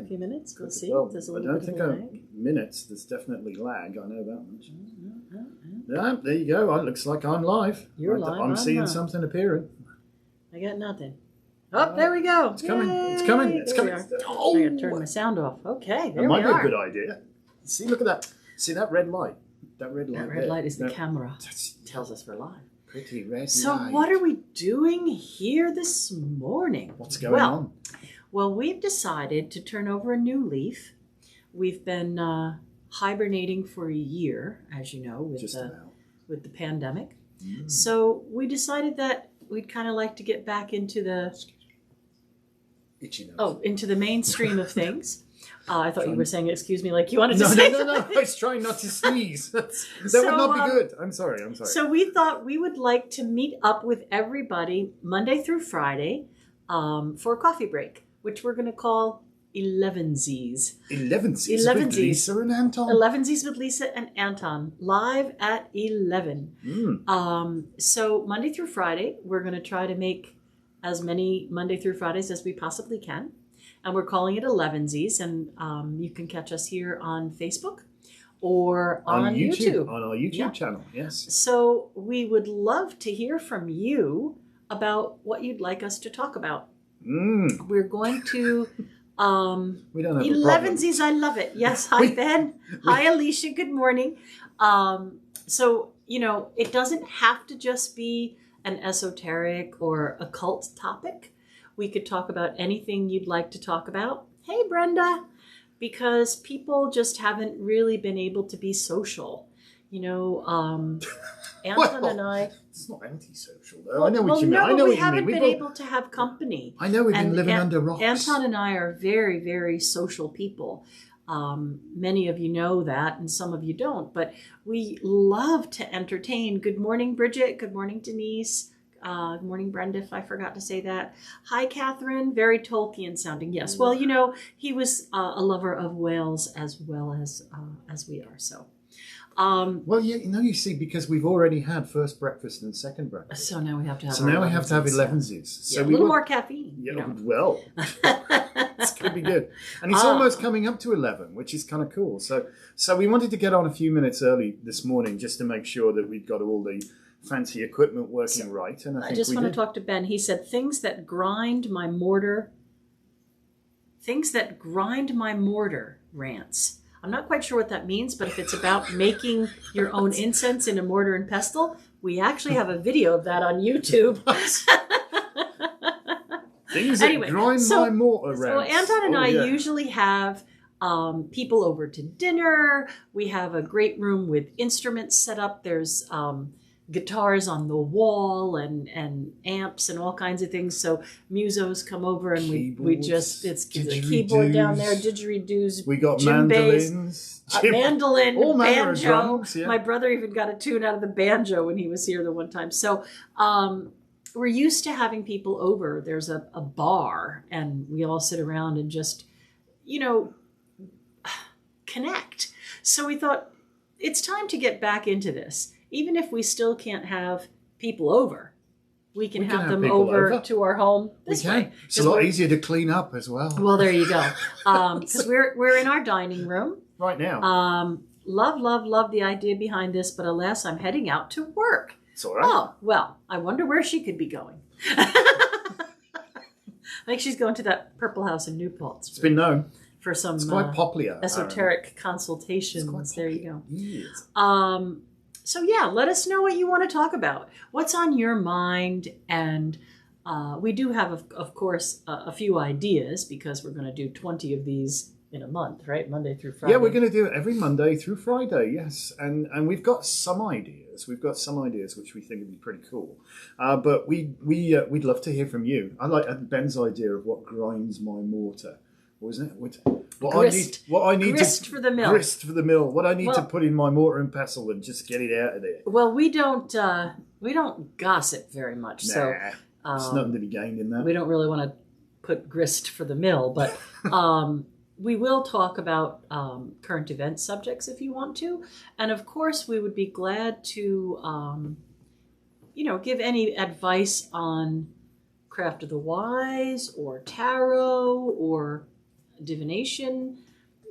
few minutes. We'll see. Well, There's a I little don't bit think of a lag. minutes. There's definitely lag. I know that much. Yeah, there you go. It looks like I'm live. You're live. I'm seeing not. something appearing. I got nothing. Oh, there we go. It's coming. It's coming. It's There we coming. are. Oh, I gotta turn my sound off. Okay, there that might we be are. a good idea. See, look at that. See that red light? That red light. That red there. light is the No, camera. that's Tells us we're live. pretty red So light. what are we doing here this morning? What's going on? Well, we've decided to turn over a new leaf. We've been hibernating for a year, as you know, with the pandemic. So we decided that we'd kind of like to get back into the into the mainstream of things. I thought you were saying, excuse me, like you wanted to say No. I was trying not to sneeze. That would not be good. I'm sorry. So we thought we would like to meet up with everybody Monday through Friday for a coffee break, which we're going to call Elevensies. Elevensies with Lisa and Anton. Elevensies with Lisa and Anton, live at 11. So Monday through Friday, we're going to try to make as many Monday through Fridays as we possibly can. And we're calling it Elevensies. And you can catch us here on Facebook or on YouTube. On our YouTube channel, yes. So we would love to hear from you about what you'd like us to talk about. We're going to... we don't have Elevensies, I love it. Yes, hi Ben. Hi Alicia, good morning. So, you know, it doesn't have to just be an esoteric or occult topic. We could talk about anything you'd like to talk about. Hey Brenda, because people just haven't really been able to be social. You know, Anton and I... It's not antisocial, though. I know what you mean. I know we what you haven't mean. been able to have company. I know we've been living under rocks. Anton and I are very, very social people. Many of you know that, and some of you don't. But we love to entertain. Good morning, Bridget. Good morning, Denise. Good morning, Brenda, if I forgot to say that. Hi, Catherine. Very Tolkien sounding. Yes. Well, you know, he was a lover of whales as well as we are. So. Well, yeah, you see, because we've already had first breakfast and second breakfast. So now we have to have. So now we have to have Elevensies. So a little more caffeine. Yeah, you know. well, it's going to be good, and it's almost coming up to 11, which is kind of cool. So we wanted to get on a few minutes early this morning just to make sure that we'd got all the fancy equipment working right. And I just want to talk to Ben. He said things that grind my mortar. Things that grind my mortar rants. I'm not quite sure what that means, but if it's about making your own incense in a mortar and pestle, we actually have a video of that on YouTube. Things that grind my mortar So rants. Anton and I usually have people over to dinner. We have a great room with instruments set up. There's guitars on the wall and amps and all kinds of things. So musos come over and we just, it's a keyboard down there, didgeridoos. We got mandolins, mandolin, all manner banjo. of drums, yeah. My brother even got a tune out of the banjo when he was here the one time. So we're used to having people over. There's a bar and we all sit around and just, you know, connect. So we thought it's time to get back into this. Even if we still can't have people over, we can have them over to our home this way. It's a lot easier to clean up as well. Well, there you go. Because we're in our dining room right now. Love the idea behind this, but alas, I'm heading out to work. It's all right. Oh, well, I wonder where she could be going. I think she's going to that Purple House in New Paltz. It's been known. For some it's quite popular. Esoteric consultations. There you go. Yes. So yeah, let us know what you want to talk about. What's on your mind? And we do have, of course, a few ideas because we're going to do 20 of these in a month, right? Monday through Friday. Yeah, we're going to do it every Monday through Friday, yes. And we've got some ideas. We've got some ideas which we think would be pretty cool. But we'd love to hear from you. I like Ben's idea of what grinds my mortar. What was it? Grist. Grist for the mill. Grist for the mill. What I need to put in my mortar and pestle and just get it out of there. Well, we don't gossip very much. Nah, so there's nothing to be gained in that. We don't really want to put grist for the mill, but we will talk about current event subjects if you want to. And of course, we would be glad to, give any advice on Craft of the Wise or tarot or divination,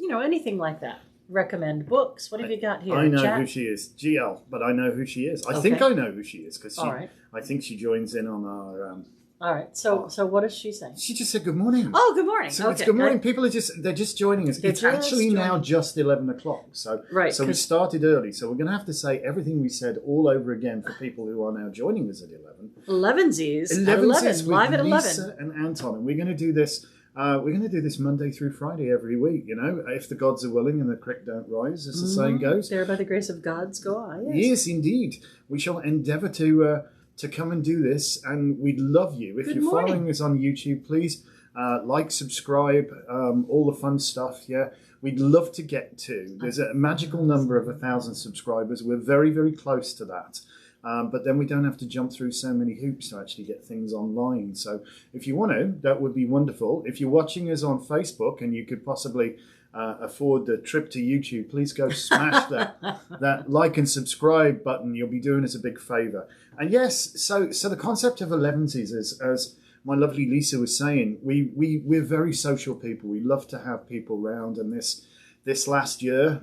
anything like that. Recommend books. What have you got here? I know Chat? who she is. GL, but I know who she is. I Okay. think I know who she is because All I think she joins in on our... All right. So what does she say? She just said good morning. Oh, good morning. So okay. it's good morning. People are they're just joining us. They're It's just actually now joining. just 11 o'clock. So we started early. So we're going to have to say everything we said all over again for people who are now joining us at 11. Elevensies at 11 live at 11. Lisa and Anton. And we're going to do this. We're going to do this Monday through Friday every week. If the gods are willing and the creek don't rise, as the saying goes. There by the grace of gods go I. Yes, indeed. We shall endeavour to come and do this, and we'd love you. If you're following us on YouTube, please like, subscribe, all the fun stuff. Yeah, we'd love to get to. There's a magical number of 1,000 subscribers. We're very, very close to that. But then we don't have to jump through so many hoops to actually get things online. So if you want to, that would be wonderful. If you're watching us on Facebook and you could possibly afford the trip to YouTube, please go smash that like and subscribe button. You'll be doing us a big favour. And yes, so the concept of Elevensies is, as my lovely Lisa was saying, we're very social people. We love to have people round. And this last year,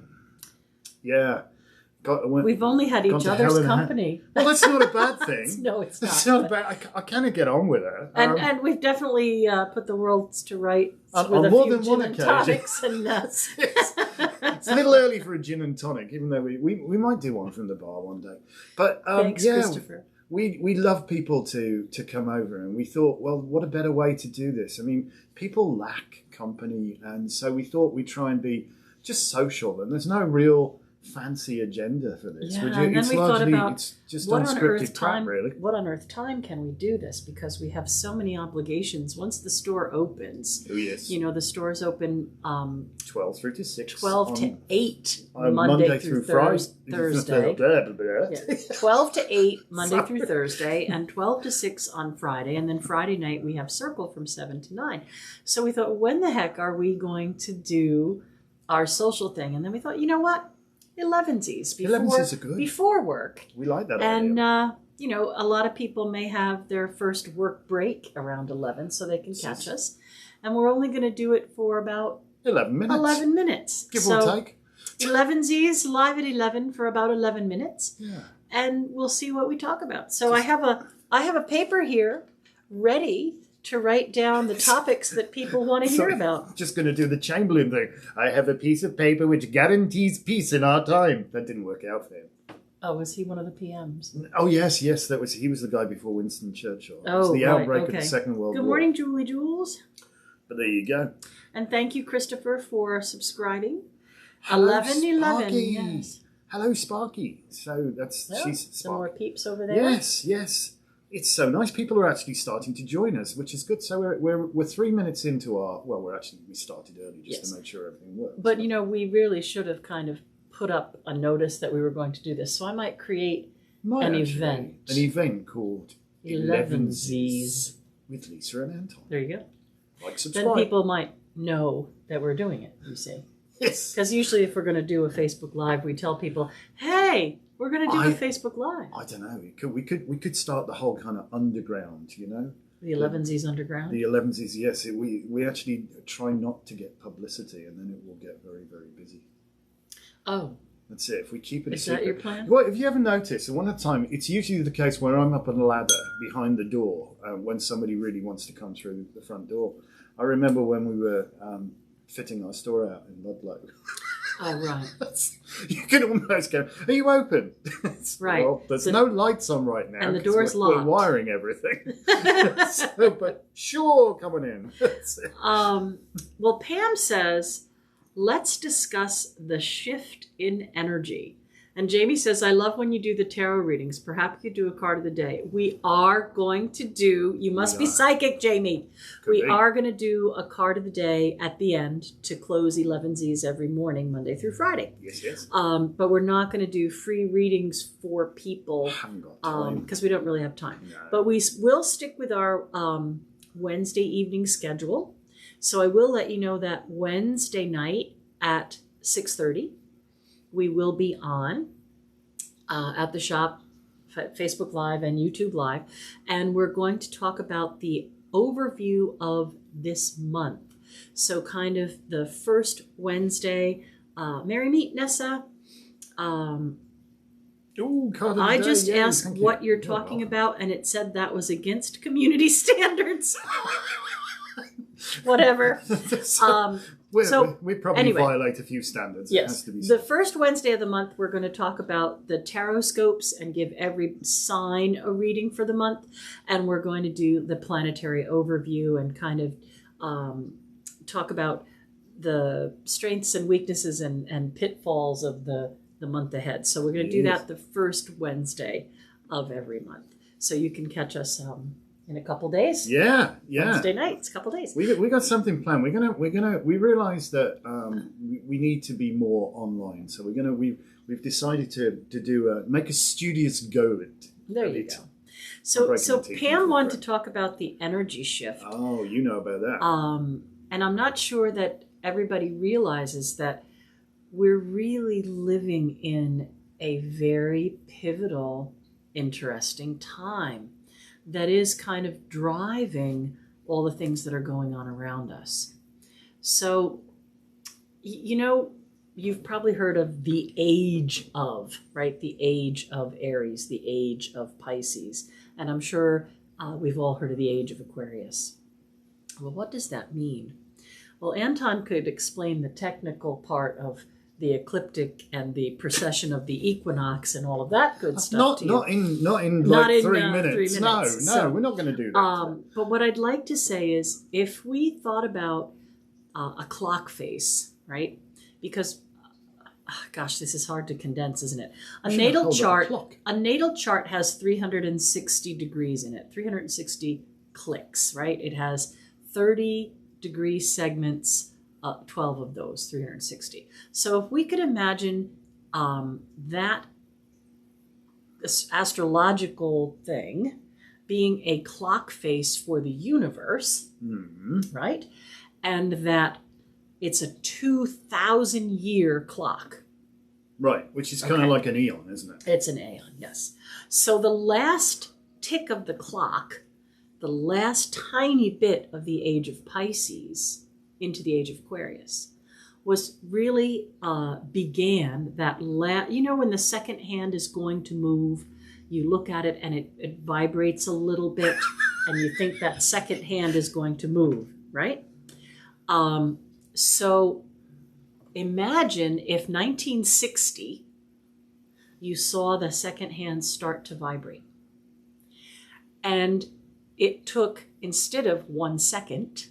yeah. We've only had each other's company. Well, that's not a bad thing. No, it's not. It's not bad. I kind of get on with it. And we've definitely put the worlds to rights on with more a few than one gin and occasion. tonics and It's a little early for a gin and tonic, even though we might do one from the bar one day. But thanks, Christopher. We love people to come over, and we thought, well, what a better way to do this? I mean, people lack company, and so we thought we'd try and be just social, and there's no real fancy agenda for this. Yeah, and then we thought about it's just what on earth unscripted crap, really. What on earth time can we do this? Because we have so many obligations. Once the store opens, oh yes, the stores open 12 through to 6, 12 to 8 Monday through Thursday. Yeah. 12 to 8 Monday through Thursday, and 12 to 6 on Friday, and then Friday night we have Circle from 7 to 9. So we thought, when the heck are we going to do our social thing? And then we thought, you know what? Elevensies before work. We like that and, idea. a lot of people may have their first work break around 11, so they can catch us. And we're only going to do it for about 11 minutes. 11 minutes. Give or take. Elevensies live at 11 for about 11 minutes. Yeah. And we'll see what we talk about. So I have a paper here ready to write down the topics that people want to hear about. Just going to do the Chamberlain thing. I have a piece of paper which guarantees peace in our time. That didn't work out for him. Oh, was he one of the PMs? Oh, yes. He was the guy before Winston Churchill. It Oh, was the right, outbreak okay. of the Second World War. Good morning, Julie Jules. But there you go. And thank you, Christopher, for subscribing. Hello, 11:11. Sparky. Yes. Hello, Sparky. So she's some more peeps over there. Yes. It's so nice. People are actually starting to join us, which is good. So we're 3 minutes into our... Well, we started early just to make sure everything works. But, we really should have kind of put up a notice that we were going to do this. So I might create an event. An event called Elevensies. With Lisa and Anton. There you go. Like, subscribe. Then people might know that we're doing it, you see. Yes. Because usually if we're going to do a Facebook Live, we tell people, hey... We're going to do a Facebook Live. I don't know. We could start the whole kind of underground, The Elevensies underground? The Elevensies, yes. We actually try not to get publicity, and then it will get very, very busy. Oh. That's it. If we keep it a secret. Is secret. that your plan? Well, if you ever noticed, one at a time, it's usually the case where I'm up on a ladder behind the door when somebody really wants to come through the front door. I remember when we were fitting our store out in Ludlow. Oh, right. You can almost go, are you open? Right. Well, there's no lights on right now. And the door's locked. We're wiring everything. But sure, come on in. Well, Pam says, let's discuss the shift in energy. And Jamie says, I love when you do the tarot readings. Perhaps you do a card of the day. We are going to do, you must be psychic, Jamie. We are going to do a card of the day at the end to close Elevensies every morning, Monday through Friday. Yes. But we're not going to do free readings for people. Haven't got time. Because we don't really have time. No. But we will stick with our Wednesday evening schedule. So I will let you know that Wednesday night at 6:30, we will be on at the shop, Facebook Live and YouTube Live, and we're going to talk about the overview of this month. So kind of the first Wednesday, Merry Meet Nessa. Card of the I day, just yay, asked thank what you. you're talking about, and it said that was against community standards. Whatever. We probably anyway, violate a few standards. Yes. It has to be The said. first Wednesday of the month, we're going to talk about the tarot scopes and give every sign a reading for the month. And we're going to do the planetary overview and kind of talk about the strengths and weaknesses and pitfalls of the month ahead. So we're going to do that the first Wednesday of every month. So you can catch us in a couple days. Yeah. Wednesday nights, couple days. We got something planned. We realised that we need to be more online. So we've decided to do make a studious go at it. There you go. So Pam wanted to talk about the energy shift. Oh, you know about that. And I'm not sure that everybody realizes that we're really living in a very pivotal, interesting time that is kind of driving all the things that are going on around us. So, you've probably heard of the age of, right? The age of Aries, the age of Pisces. And I'm sure we've all heard of the age of Aquarius. Well, what does that mean? Well, Anton could explain the technical part of the ecliptic and the precession of the equinox and all of that good stuff. Not in 3 minutes. No, So, we're not going to do that. But what I'd like to say is, if we thought about a clock face, right? Because, gosh, this is hard to condense, isn't it? A natal chart has 360 degrees in it, 360 clicks, right? It has 30-degree segments. 12 of those, 360. So if we could imagine that astrological thing being a clock face for the universe, right? And that it's a 2,000-year clock. Right, which is kind of like an eon, isn't it? It's an aeon, yes. So the last tick of the clock, the last tiny bit of the age of Pisces into the age of Aquarius, was really began that when the second hand is going to move, you look at it and it vibrates a little bit and you think that second hand is going to move, right? So imagine if 1960 you saw the second hand start to vibrate, and it took, instead of 1 second,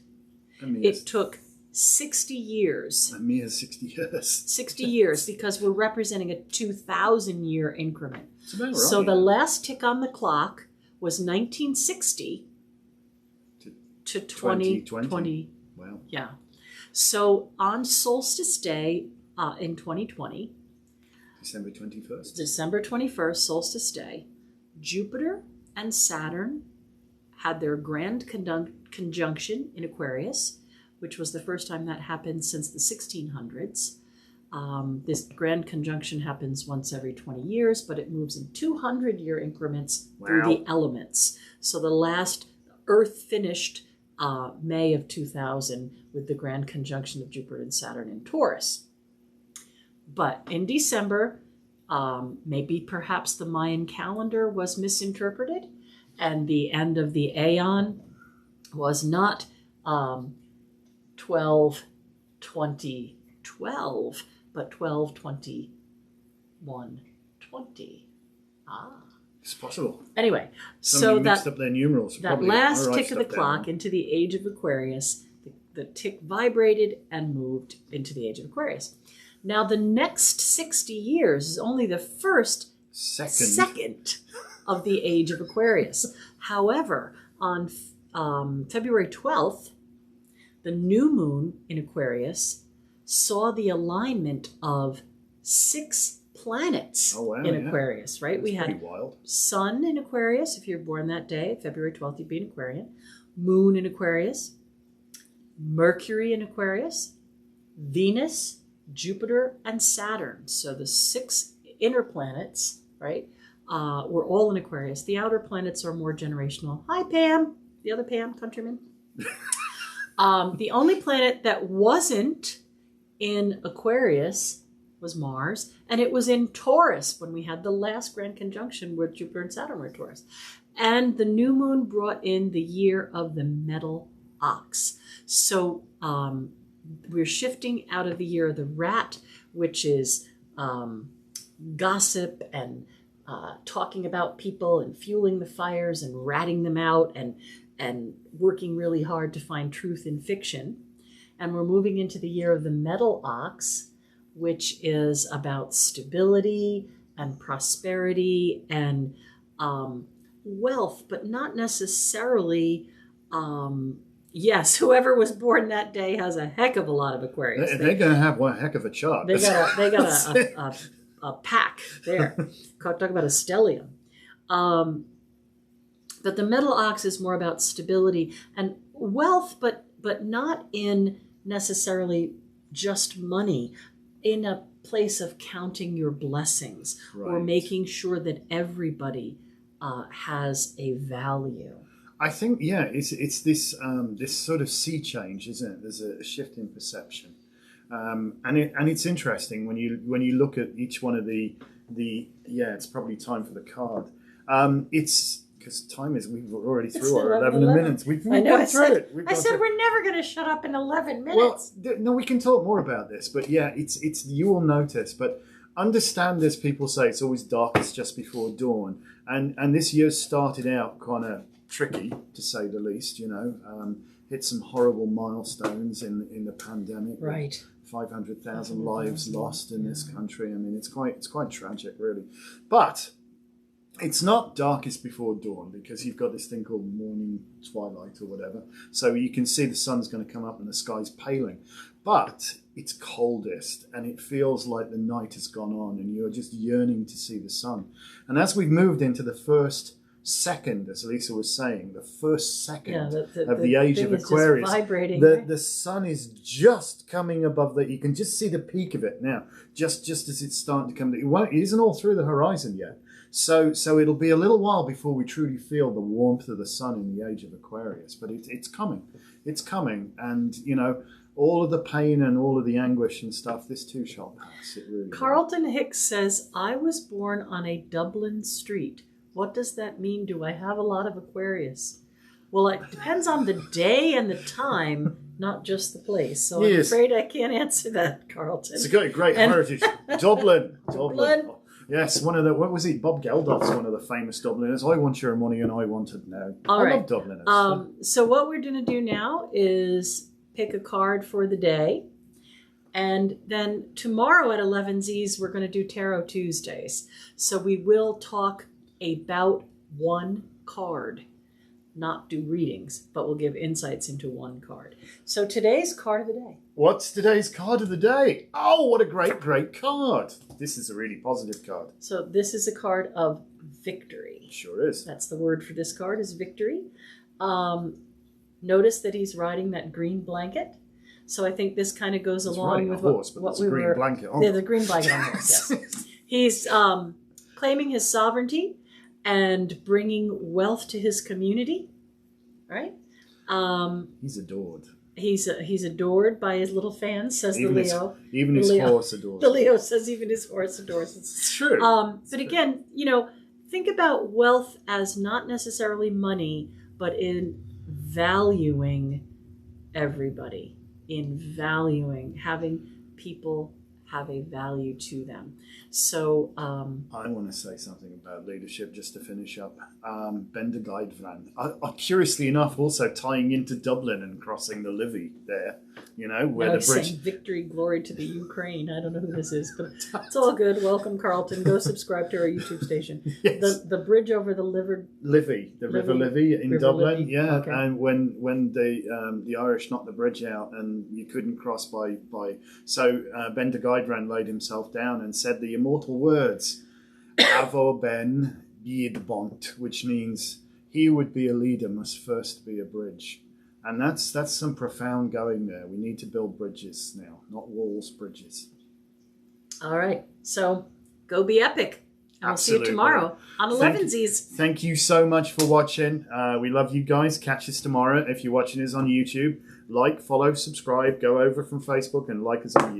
it took 60 years. A mere 60 years. 60 years, because we're representing a 2,000-year increment. That's about right. So the last tick on the clock was 1960 to 2020. Wow. Yeah. So on Solstice Day in 2020, December 21st, Solstice Day, Jupiter and Saturn had their grand conjunction in Aquarius, which was the first time that happened since the 1600s. This grand conjunction happens once every 20 years, but it moves in 200-year increments through the elements. So the last Earth finished May of 2000 with the grand conjunction of Jupiter and Saturn in Taurus. But in December, maybe perhaps the Mayan calendar was misinterpreted, and the end of the aeon was not 12/20/12, but 12/21/20. It's possible. Anyway, Somebody mixed up their numerals. That last tick of the clock into the age of Aquarius, the tick vibrated and moved into the age of Aquarius. Now, the next 60 years is only the first second of the age of Aquarius. However, on February 12th, the new moon in Aquarius saw the alignment of 6 planets in Aquarius, right? That's we had wild. Sun in Aquarius, if you're born that day, February 12th, you'd be an Aquarian. Moon in Aquarius, Mercury in Aquarius, Venus, Jupiter, and Saturn. So the 6 inner planets, right, were all in Aquarius. The outer planets are more generational. Hi, Pam. The other Pam, countryman. The only planet that wasn't in Aquarius was Mars, and it was in Taurus when we had the last grand conjunction where Jupiter and Saturn were Taurus. And the new moon brought in the year of the metal ox. So we're shifting out of the year of the rat, which is gossip and talking about people and fueling the fires and ratting them out and working really hard to find truth in fiction. And we're moving into the year of the metal ox, which is about stability and prosperity and wealth, but not necessarily. Yes, whoever was born that day has a heck of a lot of Aquarius. They're going to have one heck of a chart. They got a pack there. Talk about a stellium. But the metal ox is more about stability and wealth, but not in necessarily just money, in a place of counting your blessings or making sure that everybody has a value. I think, yeah, it's this this sort of sea change, isn't it? There's a shift in perception, and it's interesting when you look at each one of the it's probably time for the card. It's because time is we're already through our 11 minutes. We've gone through it. I said we're never going to shut up in 11 minutes. Well, no, we can talk more about this, but yeah, it's you will notice, but. Understand as people say, it's always darkest just before dawn, and this year started out kind of tricky, to say the least. Hit some horrible milestones in the pandemic. Right. 500,000 lives lost in this country. I mean, it's quite tragic, really. But it's not darkest before dawn because you've got this thing called morning twilight or whatever. So you can see the sun's going to come up and the sky's paling. But it's coldest and it feels like the night has gone on and you're just yearning to see the sun. And as we've moved into the first second, as Lisa was saying, the first second of the Age of Aquarius, the sun is just coming above you can just see the peak of it now, just as it's starting to come. It isn't all through the horizon yet. So it'll be a little while before we truly feel the warmth of the sun in the Age of Aquarius. But it's coming. It's coming. And, all of the pain and all of the anguish and stuff, this too shall pass. It really Carlton Hicks says, I was born on a Dublin street. What does that mean? Do I have a lot of Aquarius? Well, it depends on the day and the time, not just the place. So I'm afraid I can't answer that, Carlton. It's a great heritage. Dublin. Yes, what was it? Bob Geldof's one of the famous Dubliners. I want your money and I want it now. I love Dubliners. So what we're going to do now is pick a card for the day. And then tomorrow at Elevensies, we're going to do Tarot Tuesdays. So we will talk about one card, not do readings, but we'll give insights into one card. So today's card of the day. What's today's card of the day? Oh, what a great card. This is a really positive card. So this is a card of victory. Sure is. That's the word for this card, is victory. Notice that he's riding that green blanket. So I think this kind of goes along with what we were... blanket on. Yeah, the green blanket on horse, yes. He's claiming his sovereignty and bringing wealth to his community, right? He's adored. He's adored by his little fans, says the Leo. Even his horse adores. The Leo says even his horse adores. It's true. But again, think about wealth as not necessarily money, but in valuing everybody, in valuing, having people have a value to them. So I want to say something about leadership just to finish up. Ben de Gaidvan, curiously enough, also tying into Dublin and crossing the Livy there, where the bridge... saying victory, glory to the Ukraine. I don't know who this is, but it's all good. Welcome, Carlton. Go subscribe to our YouTube station. Yes. The bridge over the River Livy in Dublin. Livy. Yeah, okay. And when the Irish knocked the bridge out and you couldn't cross by so Ben de Gaidvan laid himself down and said the immortal words, Avo ben bid bont, which means he who would be a leader must first be a bridge. And that's some profound going there. We need to build bridges now, not walls, bridges. All right. So go be epic. And we'll see you tomorrow on Elevensies. Thank you so much for watching. We love you guys. Catch us tomorrow if you're watching us on YouTube. like, follow, subscribe, go over from Facebook and like us on YouTube.